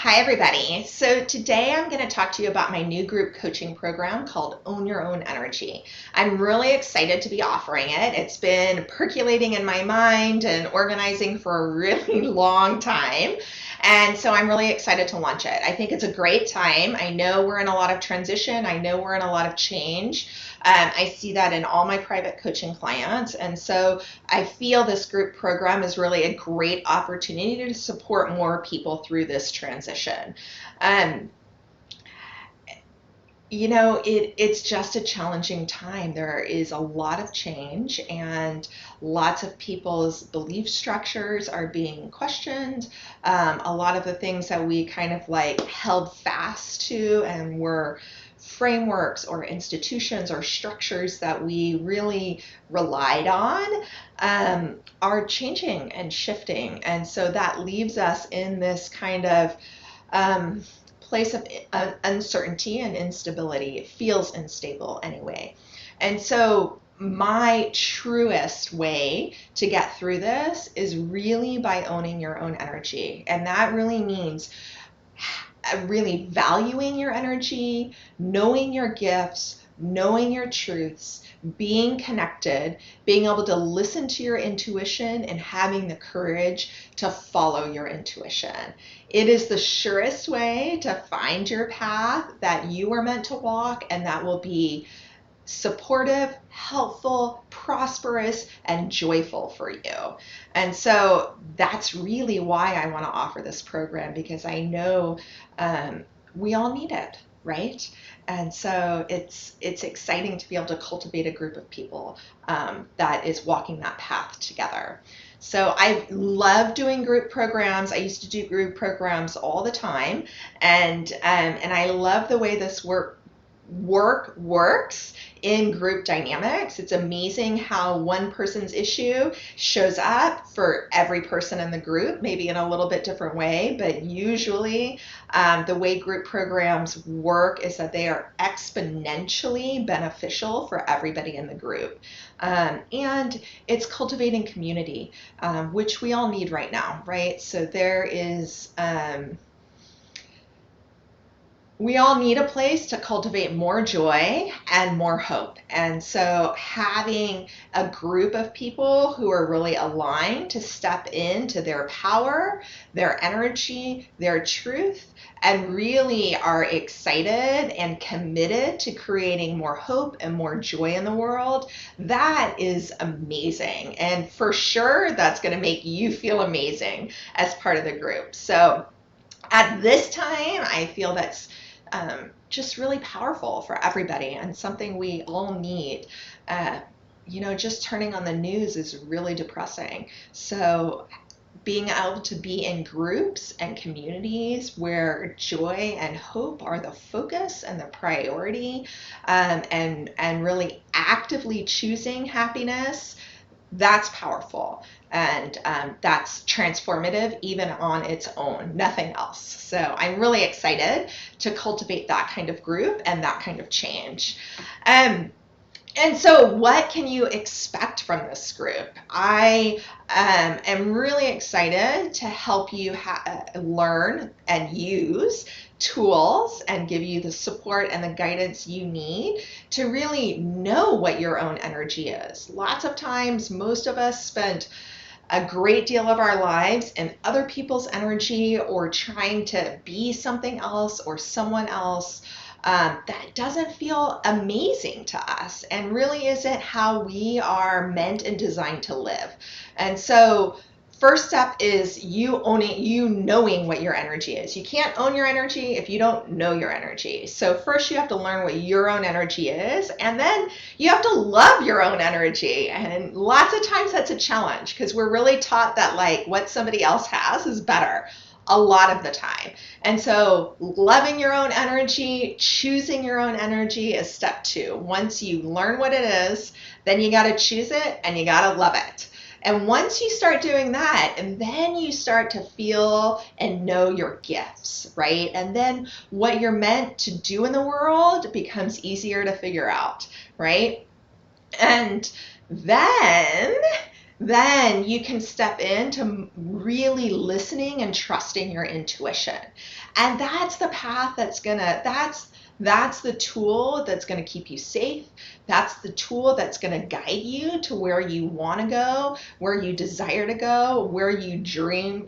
Hi, everybody. So today I'm going to talk to you about my new group coaching program called Own Your Own Energy. I'm really excited to be offering it. It's been percolating in my mind and organizing for a really long time. And so I'm really excited to launch it. I think it's a great time. I know we're in a lot of transition. I know we're in a lot of change. I see that in all my private coaching clients. And so I feel this group program is really a great opportunity to support more people through this transition. Um, it's just a challenging time. There is a lot of change, and lots of people's belief structures are being questioned. A lot of the things that we kind of like held fast to and were frameworks or institutions or structures that we really relied on are changing and shifting. And so that leaves us in this kind of um, place of uncertainty and instability. It feels unstable anyway. And so my truest way to get through this is really by owning your own energy. And that really means really valuing your energy, knowing your gifts, knowing your truths, being connected, being able to listen to your intuition, and having the courage to follow your intuition. It is the surest way to find your path that you are meant to walk, and that will be supportive, helpful, prosperous, and joyful for you. And so that's really why I want to offer this program, because I know we all need it, right? And so it's exciting to be able to cultivate a group of people that is walking that path together. So I love doing group programs. I used to do group programs all the time, and I love the way this works in group dynamics. It's amazing how one person's issue shows up for every person in the group, maybe in a little bit different way, but usually the way group programs work is that they are exponentially beneficial for everybody in the group. And it's cultivating community, which we all need right now, right? So there is we all need a place to cultivate more joy and more hope. And so having a group of people who are really aligned to step into their power, their energy, their truth, and really are excited and committed to creating more hope and more joy in the world, that is amazing. And for sure, that's going to make you feel amazing as part of the group. So at this time, I feel that's just really powerful for everybody and something we all need. Just turning on the news is really depressing. So being able to be in groups and communities where joy and hope are the focus and the priority, and really actively choosing happiness, that's powerful, and that's transformative even on its own, nothing else. So I'm really excited to cultivate that kind of group and that kind of change. And so what can you expect from this group? I am really excited to help you learn and use tools and give you the support and the guidance you need to really know what your own energy is. Lots of times, most of us spend a great deal of our lives in other people's energy or trying to be something else or someone else. That doesn't feel amazing to us and really isn't how we are meant and designed to live. And so first step is you knowing what your energy is. You can't own your energy if you don't know your energy. So first you have to learn what your own energy is, and then you have to love your own energy. And lots of times that's a challenge because we're really taught that like what somebody else has is better a lot of the time. And so loving your own energy, choosing your own energy is step 2. Once you learn what it is, then you got to choose it and you got to love it. And once you start doing that, and then you start to feel and know your gifts, right? And then what you're meant to do in the world becomes easier to figure out, right? And then then you can step into really listening and trusting your intuition. And that's the path that's the tool that's going to keep you safe. That's the tool that's going to guide you to where you want to go, where you desire to go, where you dream,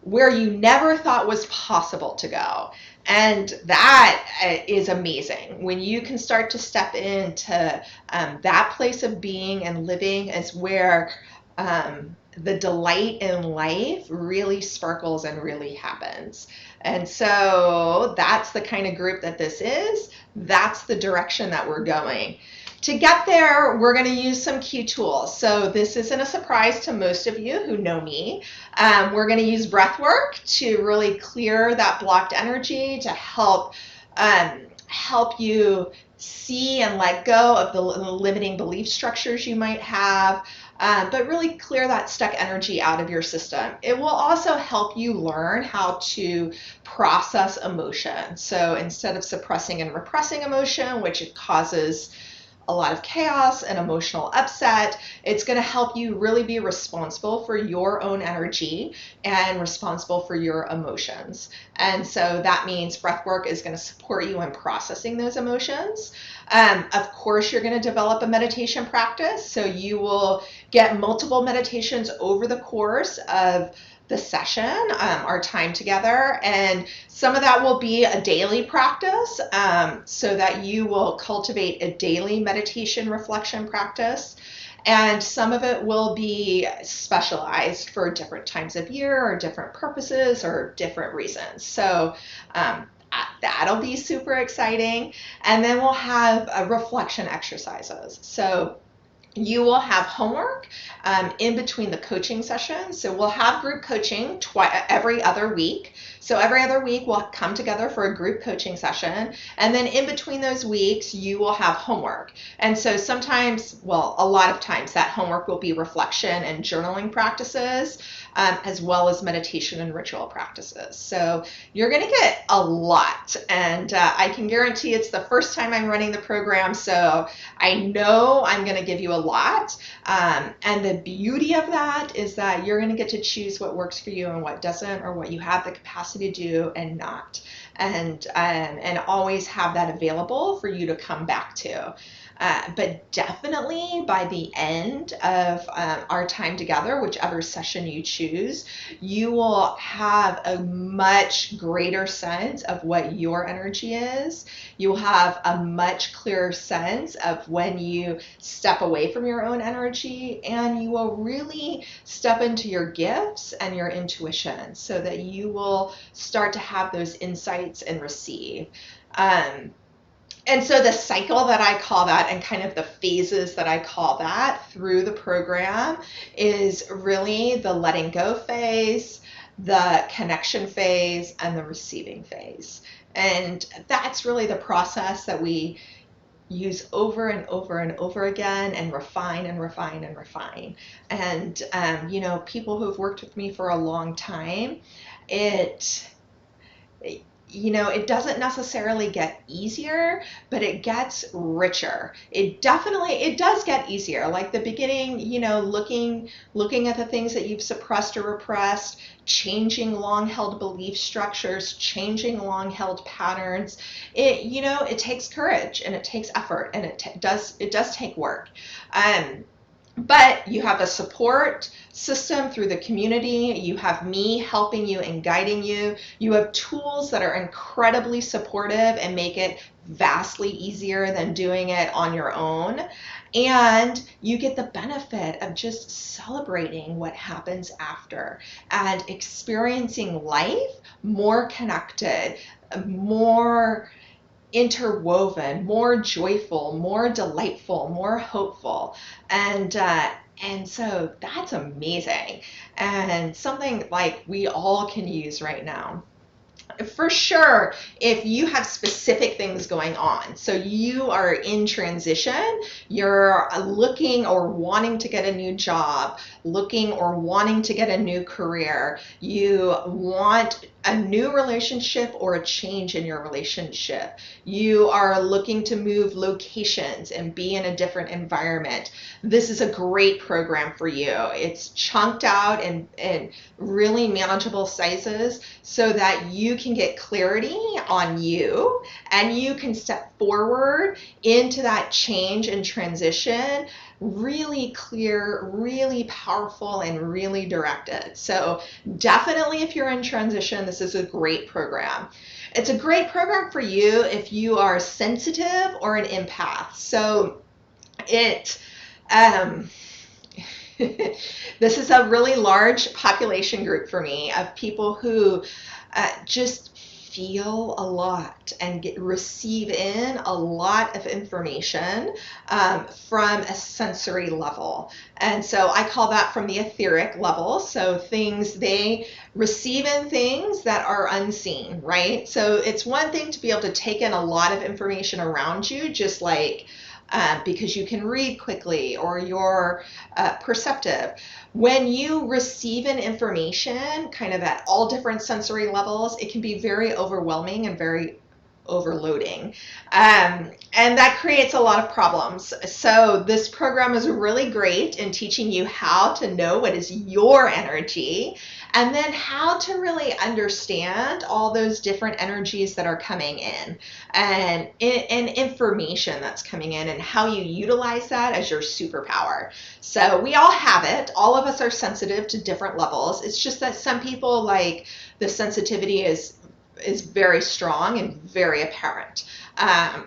where you never thought was possible to go. And that is amazing. When you can start to step into that place of being and living is where the delight in life really sparkles and really happens. And so that's the kind of group that this is. That's the direction that we're going. To get there, we're going to use some key tools. So this isn't a surprise to most of you who know me. We're going to use breath work to really clear that blocked energy, to help you see and let go of the limiting belief structures you might have, but really clear that stuck energy out of your system. It will also help you learn how to process emotion. So instead of suppressing and repressing emotion, which causes a lot of chaos and emotional upset, it's going to help you really be responsible for your own energy and responsible for your emotions. And so that means breath work is going to support you in processing those emotions. Of course, you're going to develop a meditation practice. So you will get multiple meditations over the course of the session, our time together, and some of that will be a daily practice, so that you will cultivate a daily meditation reflection practice, and some of it will be specialized for different times of year or different purposes or different reasons. So that'll be super exciting. And then we'll have reflection exercises. So you will have homework in between the coaching sessions. So we'll have group coaching every other week. So every other week we'll come together for a group coaching session. And then in between those weeks, you will have homework. And so sometimes, well, a lot of times that homework will be reflection and journaling practices, as well as meditation and ritual practices. So you're going to get a lot. And I can guarantee it's the first time I'm running the program. So I know I'm going to give you a lot. And the beauty of that is that you're going to get to choose what works for you and what doesn't, or what you have the capacity to do and not. And always have that available for you to come back to. But definitely by the end of our time together, whichever session you choose, you will have a much greater sense of what your energy is. You will have a much clearer sense of when you step away from your own energy, and you will really step into your gifts and your intuition so that you will start to have those insights and receive. And so the cycle that I call that, and kind of the phases that I call that through the program, is really the letting go phase, the connection phase, and the receiving phase. And that's really the process that we use over and over and over again, and refine and refine and refine. And, people who've worked with me for a long time, it doesn't necessarily get easier, but it gets richer. It does get easier. Like the beginning, looking at the things that you've suppressed or repressed, changing long-held belief structures, changing long-held patterns. It takes courage, and it takes effort, and it does take work. But you have a support system through the community. You have me helping you and guiding you. You have tools that are incredibly supportive and make it vastly easier than doing it on your own. And you get the benefit of just celebrating what happens after and experiencing life more connected, more interwoven, more joyful, more delightful, more hopeful. And so that's amazing, and something like we all can use right now. For sure, if you have specific things going on, so you are in transition, you're looking or wanting to get a new job, looking or wanting to get a new career, you want a new relationship or a change in your relationship. You are looking to move locations and be in a different environment. This is a great program for you. It's chunked out in really manageable sizes so that you can get clarity on you and you can step forward into that change and transition really clear, really powerful, and really directed. So definitely if you're in transition, this is a great program. It's a great program for you if you are sensitive or an empath. So it this is a really large population group for me of people who just feel a lot and receive in a lot of information from a sensory level. And so I call that from the etheric level. So they receive in things that are unseen, right? So it's one thing to be able to take in a lot of information around you, just like because you can read quickly or you're perceptive. When you receive an information kind of at all different sensory levels, it can be very overwhelming and very overloading. And that creates a lot of problems. So this program is really great in teaching you how to know what is your energy and then how to really understand all those different energies that are coming in and information that's coming in and how you utilize that as your superpower. So we all have it. All of us are sensitive to different levels. It's just that some people, like, the sensitivity is very strong and very apparent.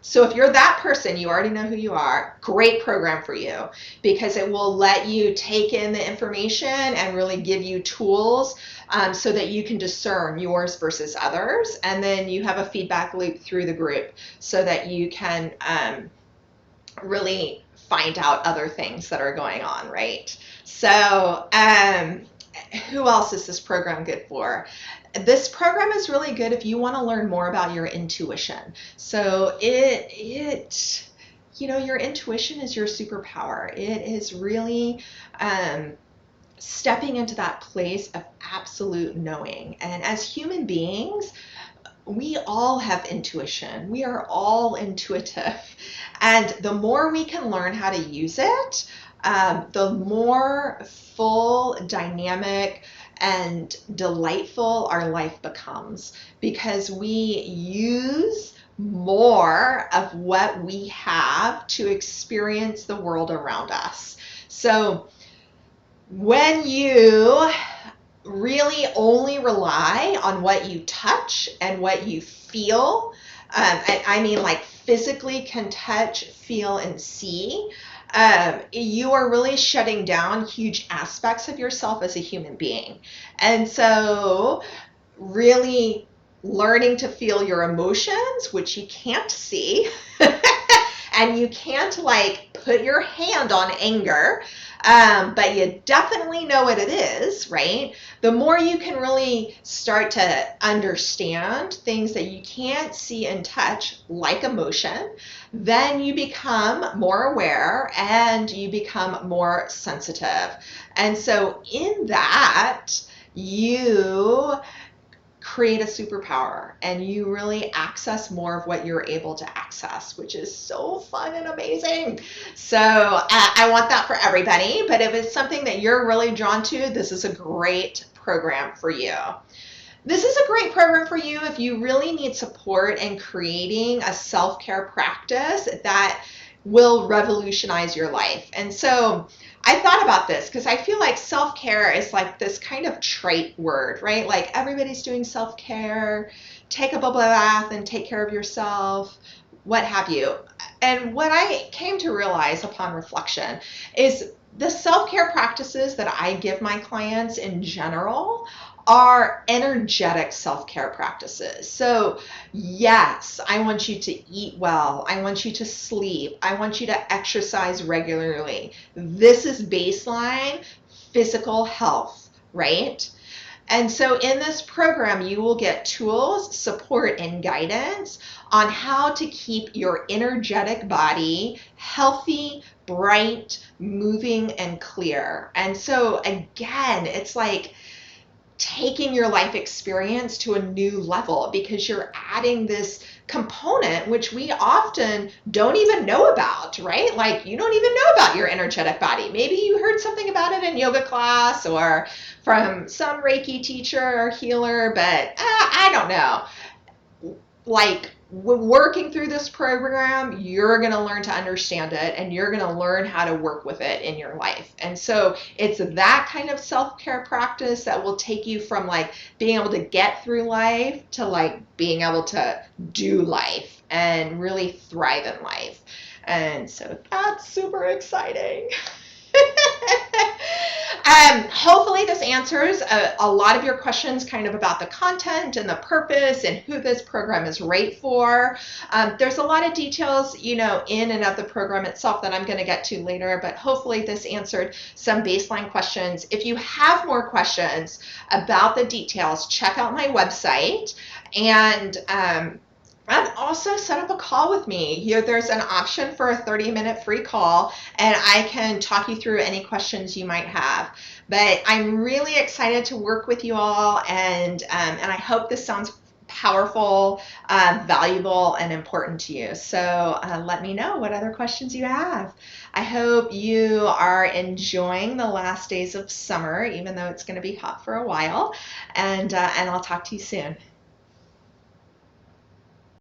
So if you're that person, you already know who you are. Great program for you because it will let you take in the information and really give you tools so that you can discern yours versus others. And then you have a feedback loop through the group so that you can really find out other things that are going on, right? So who else is this program good for? This program is really good if you want to learn more about your intuition. So your intuition is your superpower. It is really stepping into that place of absolute knowing. And as human beings, we all have intuition. We are all intuitive. And the more we can learn how to use it, the more full, dynamic, and delightful our life becomes because we use more of what we have to experience the world around us. So when you really only rely on what you touch and what you feel, I mean like physically can touch, feel, and see, you are really shutting down huge aspects of yourself as a human being. And so really learning to feel your emotions, which you can't see, and you can't like put your hand on anger, but you definitely know what it is, right? The more you can really start to understand things that you can't see and touch, like emotion, then you become more aware and you become more sensitive. And so in that, you create a superpower and you really access more of what you're able to access, which is so fun and amazing. So I want that for everybody, but if it's something that you're really drawn to, this is a great program for you. This is a great program for you if you really need support in creating a self-care practice that will revolutionize your life. And so I thought about this because I feel like self-care is like this kind of trite word, right? Like everybody's doing self-care, take a bubble bath and take care of yourself, what have you. And what I came to realize upon reflection is the self-care practices that I give my clients in general are energetic self-care practices. So yes, I want you to eat well. I want you to sleep. I want you to exercise regularly. This is baseline physical health, right? And so in this program, you will get tools, support, and guidance on how to keep your energetic body healthy, bright, moving, and clear. And so again, it's like taking your life experience to a new level, because you're adding this component which we often don't even know about, right? Like, you don't even know about your energetic body. Maybe you heard something about it in yoga class or from some Reiki teacher or healer, but I don't know. Like, working through this program, you're going to learn to understand it, and you're going to learn how to work with it in your life. And so it's that kind of self-care practice that will take you from like being able to get through life to like being able to do life and really thrive in life. And so that's super exciting. Hopefully this answers a lot of your questions kind of about the content and the purpose and who this program is right for. There's a lot of details, in and of the program itself that I'm going to get to later, but hopefully this answered some baseline questions. If you have more questions about the details, check out my website, and also set up a call with me. There's an option for a 30-minute free call, and I can talk you through any questions you might have. But I'm really excited to work with you all, and I hope this sounds powerful, valuable, and important to you. So let me know what other questions you have. I hope you are enjoying the last days of summer, even though it's going to be hot for a while, and I'll talk to you soon.